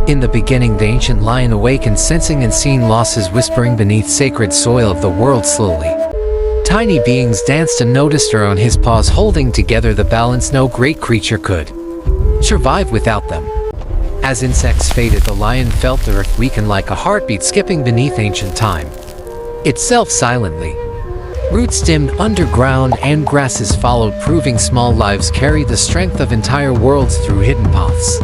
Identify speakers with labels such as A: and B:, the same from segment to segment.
A: In the beginning, the ancient lion awakened, sensing and seeing losses, whispering beneath sacred soil of the world slowly. Tiny beings danced unnoticed around his paws, holding together the balance no great creature could survive without them. As insects faded, the lion felt the earth weaken like a heartbeat skipping beneath ancient time itself silently. Roots dimmed underground and grasses followed, proving small lives carry the strength of entire worlds through hidden paths.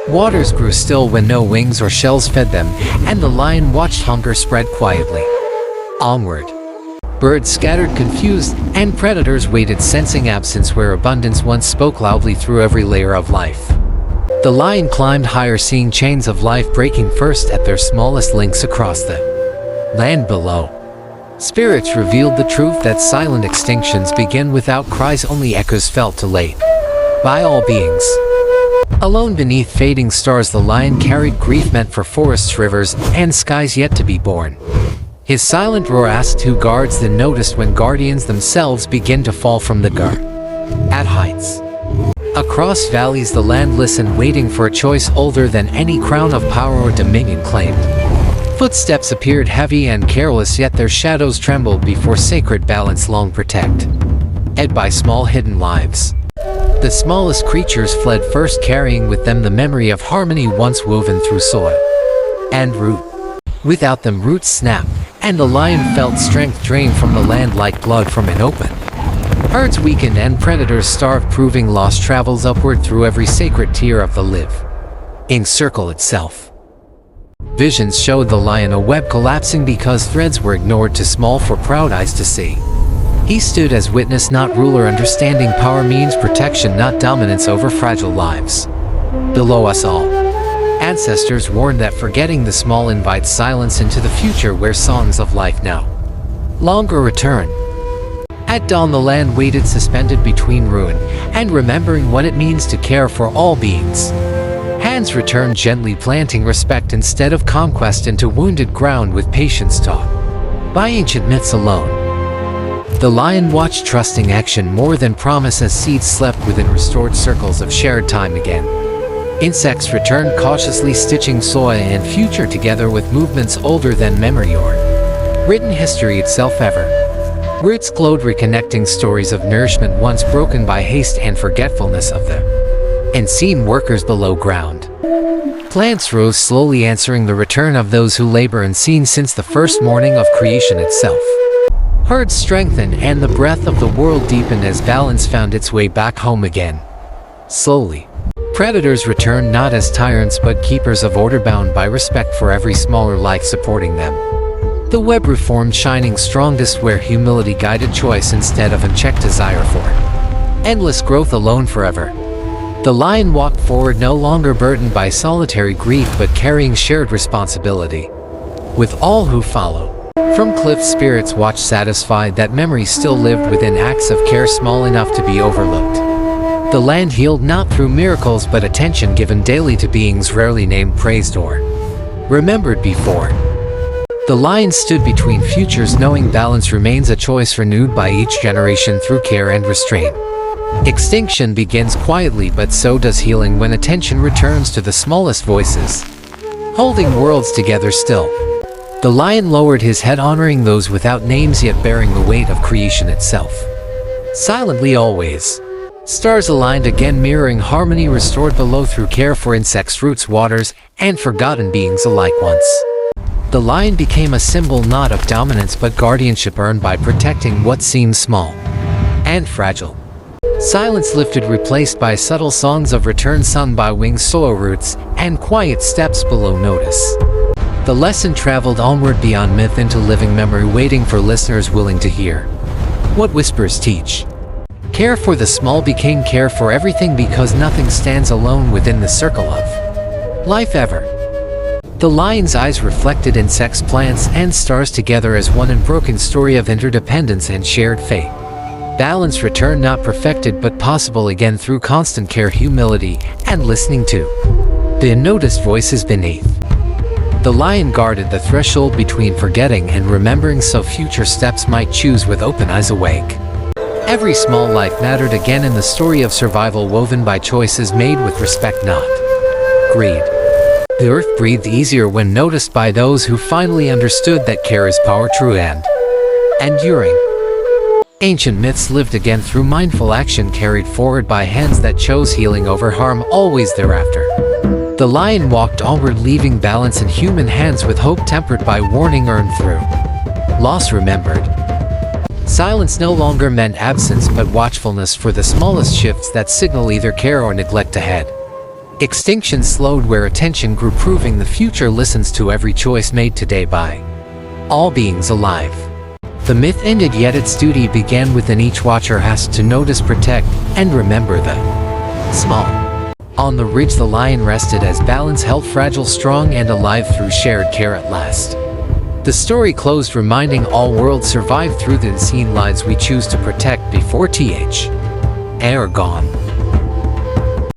A: Waters grew still when no wings or shells fed them, and the lion watched hunger spread quietly onward. Birds scattered confused, and predators waited, sensing absence where abundance once spoke loudly through every layer of life. The lion climbed higher, seeing chains of life breaking first at their smallest links across the land below. Spirits revealed the truth that silent extinctions begin without cries, only echoes felt too late by all beings. Alone beneath fading stars, the lion carried grief meant for forests, rivers, and skies yet to be born. His silent roar asked who guards, then noticed when guardians themselves begin to fall from the at heights. Across valleys the land listened, waiting for a choice older than any crown of power or dominion claimed. Footsteps appeared heavy and careless, yet their shadows trembled before sacred balance long protected by small hidden lives. The smallest creatures fled first, carrying with them the memory of harmony once woven through soil and root. Without them, roots snapped, and the lion felt strength drained from the land like blood from an open. Herds weakened and predators starved, proving lost travels upward through every sacred tier of the living circle itself. Visions showed the lion a web collapsing because threads were ignored, too small for proud eyes to see. He stood as witness, not ruler, understanding power means protection, not dominance over fragile lives. Below us all, ancestors warned that forgetting the small invites silence into the future where songs of life now longer return. At dawn the land waited, suspended between ruin and remembering what it means to care for all beings. Hands returned gently, planting respect instead of conquest into wounded ground with patience taught by ancient myths alone. The lion watched, trusting action more than promise, as seeds slept within restored circles of shared time again. Insects returned cautiously, stitching soil and future together with movements older than memory or written history itself ever. Roots glowed, reconnecting stories of nourishment once broken by haste and forgetfulness of the unseen workers below ground. Plants rose slowly, answering the return of those who labor unseen since the first morning of creation itself. Herds strengthened and the breath of the world deepened as balance found its way back home again. Slowly, predators returned, not as tyrants but keepers of order, bound by respect for every smaller life supporting them. The web reformed, shining strongest where humility guided choice instead of unchecked desire for endless growth alone forever. The lion walked forward, no longer burdened by solitary grief but carrying shared responsibility with all who follow. From cliffs, spirits watched, satisfied that memory still lived within acts of care small enough to be overlooked. The land healed not through miracles but attention given daily to beings rarely named, praised, or remembered before. The lion stood between futures, knowing balance remains a choice renewed by each generation through care and restraint. Extinction begins quietly, but so does healing when attention returns to the smallest voices, holding worlds together still. The lion lowered his head, honoring those without names yet bearing the weight of creation itself. Silently always. Stars aligned again, mirroring harmony restored below through care for insects, roots, waters, and forgotten beings alike once. The lion became a symbol not of dominance but guardianship, earned by protecting what seems small and fragile. Silence lifted, replaced by subtle songs of return sung by winged soil roots and quiet steps below notice. The lesson traveled onward beyond myth into living memory, waiting for listeners willing to hear what whispers teach. Care for the small became care for everything, because nothing stands alone within the circle of life ever. The lion's eyes reflected insects, plants, and stars together as one unbroken story of interdependence and shared fate. Balance returned, not perfected but possible again through constant care, humility, and listening to the unnoticed voices beneath. The lion guarded the threshold between forgetting and remembering, so future steps might choose with open eyes awake. Every small life mattered again in the story of survival, woven by choices made with respect, not greed. The earth breathed easier when noticed by those who finally understood that care is power, true and enduring. Ancient myths lived again through mindful action carried forward by hands that chose healing over harm always thereafter. The lion walked onward, leaving balance in human hands with hope tempered by warning earned through loss remembered. Silence no longer meant absence but watchfulness for the smallest shifts that signal either care or neglect ahead. Extinctions slowed where attention grew, proving the future listens to every choice made today by all beings alive. The myth ended, yet its duty began within each watcher asked to notice, protect, and remember the small. On the ridge the lion rested as balance held fragile, strong, and alive through shared care at last. The story closed, reminding all worlds survive through the unseen lives we choose to protect before are gone.